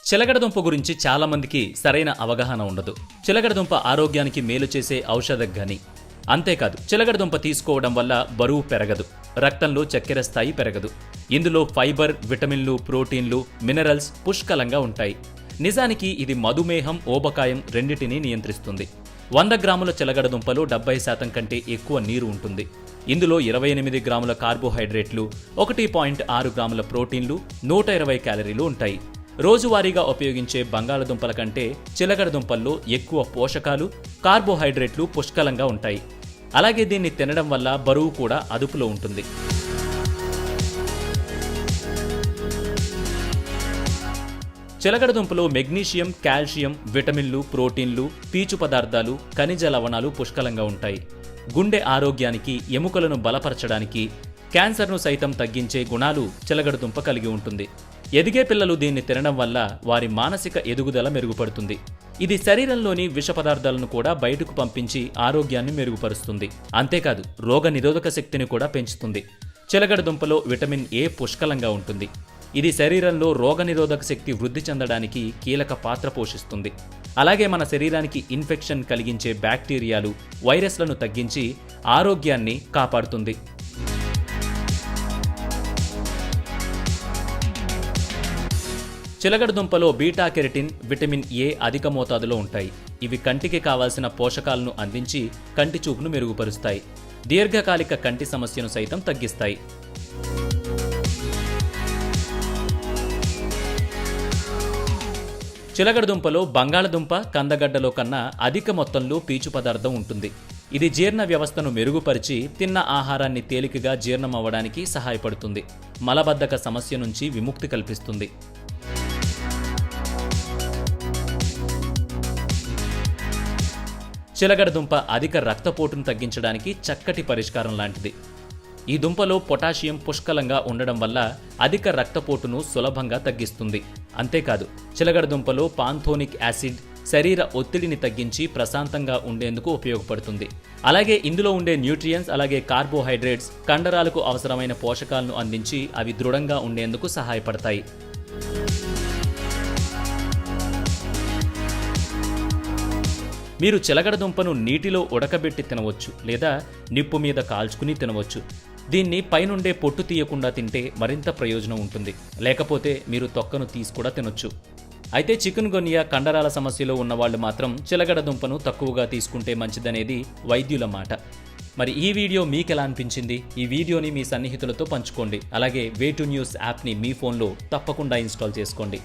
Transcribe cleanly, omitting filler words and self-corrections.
చిలకడదుంప గురించి చాలా మందికి సరైన అవగాహన ఉండదు. చిలకడదుంప ఆరోగ్యానికి మేలు చేసే ఔషధ గని. అంతేకాదు, చిలకడదుంప తీసుకోవడం వల్ల బరువు పెరగదు, రక్తంలో చక్కెర స్థాయి పెరగదు. ఇందులో ఫైబర్, విటమిన్లు, ప్రోటీన్లు, మినరల్స్ పుష్కలంగా ఉంటాయి. నిజానికి ఇది మధుమేహం, ఊబకాయం రెండింటినీ నియంత్రిస్తుంది. 100 గ్రాముల చిలకడదుంపలో 70% కంటే ఎక్కువ నీరు ఉంటుంది. ఇందులో 28 గ్రాముల కార్బోహైడ్రేట్లు, 1.6 గ్రాముల ప్రోటీన్లు, 120 క్యాలరీలు ఉంటాయి. రోజువారీగా ఉపయోగించే బంగాళదుంపల కంటే చిలకడదుంపల్లో ఎక్కువ పోషకాలు, కార్బోహైడ్రేట్లు పుష్కలంగా ఉంటాయి. అలాగే దీన్ని తినడం వల్ల బరువు కూడా అదుపులో ఉంటుంది. చిలకడదుంపలో మెగ్నీషియం, కాల్షియం, విటమిన్లు, ప్రోటీన్లు, పీచు పదార్థాలు, ఖనిజ లవణాలు పుష్కలంగా ఉంటాయి. గుండె ఆరోగ్యానికి, ఎముకలను బలపరచడానికి, క్యాన్సర్ను సైతం తగ్గించే గుణాలు చిలకడదుంప కలిగి ఉంటుంది. ఎదిగే పిల్లలు దీన్ని తినడం వల్ల వారి మానసిక ఎదుగుదల మెరుగుపడుతుంది. ఇది శరీరంలోని విష పదార్థాలను కూడా బయటకు పంపించి ఆరోగ్యాన్ని మెరుగుపరుస్తుంది. అంతేకాదు, రోగ నిరోధక శక్తిని కూడా పెంచుతుంది. చిలకడదుంపలో విటమిన్ ఏ పుష్కలంగా ఉంటుంది. ఇది శరీరంలో రోగనిరోధక శక్తి వృద్ధి చెందడానికి కీలక పాత్ర పోషిస్తుంది. అలాగే మన శరీరానికి ఇన్ఫెక్షన్ కలిగించే బ్యాక్టీరియాలు, వైరస్లను తగ్గించి ఆరోగ్యాన్ని కాపాడుతుంది. చిలకడదుంపలో బీటా కెరటిన్, విటమిన్ ఏ అధిక మోతాదులో ఉంటాయి. ఇవి కంటికి కావాల్సిన పోషకాలను అందించి కంటి చూపును మెరుగుపరుస్తాయి. దీర్ఘకాలిక కంటి సమస్యను సైతం తగ్గిస్తాయి. చిలకడదుంపలో బంగాళదుంప, కందగడ్డలో కన్నా అధిక మొత్తంలో పీచు పదార్థం ఉంటుంది. ఇది జీర్ణ వ్యవస్థను మెరుగుపరిచి తిన్న ఆహారాన్ని తేలికగా జీర్ణమవ్వడానికి సహాయపడుతుంది. మలబద్ధక సమస్య నుంచి విముక్తి కల్పిస్తుంది. చిలకడదుంప అధిక రక్తపోటును తగ్గించడానికి చక్కటి పరిష్కారం లాంటిది. ఈ దుంపలో పొటాషియం పుష్కలంగా ఉండడం వల్ల అధిక రక్తపోటును సులభంగా తగ్గిస్తుంది. అంతేకాదు, చిలకడదుంపలో పాంథోనిక్ యాసిడ్ శరీర ఒత్తిడిని తగ్గించి ప్రశాంతంగా ఉండేందుకు ఉపయోగపడుతుంది. అలాగే ఇందులో ఉండే న్యూట్రియన్స్, అలాగే కార్బోహైడ్రేట్స్ కండరాలకు అవసరమైన పోషకాలను అందించి అవి దృఢంగా ఉండేందుకు సహాయపడతాయి. మీరు చిలకడదుంపను నీటిలో ఉడకబెట్టి తినవచ్చు, లేదా నిప్పు మీద కాల్చుకుని తినవచ్చు. దీన్ని పైనుండే పొట్టు తీయకుండా తింటే మరింత ప్రయోజనం ఉంటుంది. లేకపోతే మీరు తొక్కను తీసి కూడా తినొచ్చు. అయితే చికున్ గున్యా, కండరాల సమస్యలో ఉన్నవాళ్లు మాత్రం చిలకడదుంపను తక్కువగా తీసుకుంటే మంచిదనేది వైద్యుల మాట. మరి ఈ వీడియో మీకెలా అనిపించింది? ఈ వీడియోని మీ సన్నిహితులతో పంచుకోండి. అలాగే వే2న్యూస్ యాప్ని మీ ఫోన్లో తప్పకుండా ఇన్స్టాల్ చేసుకోండి.